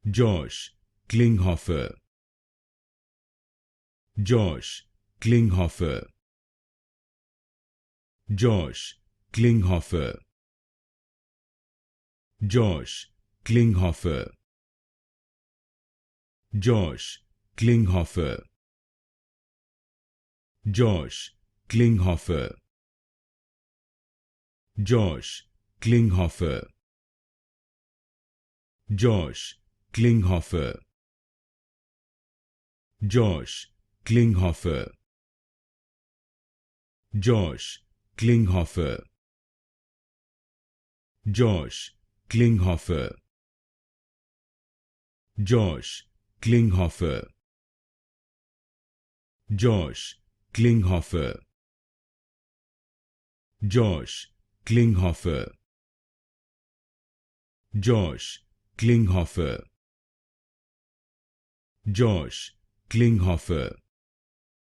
Josh Klinghoffer, Josh Klinghoffer, Josh Klinghoffer, Josh Klinghoffer, Josh Klinghoffer, Josh Klinghoffer, Josh Klinghoffer, Josh Klinghoffer, Josh Klinghoffer, Josh Klinghoffer, Josh Klinghoffer, Josh Klinghoffer, Josh Klinghoffer, Josh Klinghoffer, Josh Klinghoffer, Josh Klinghoffer,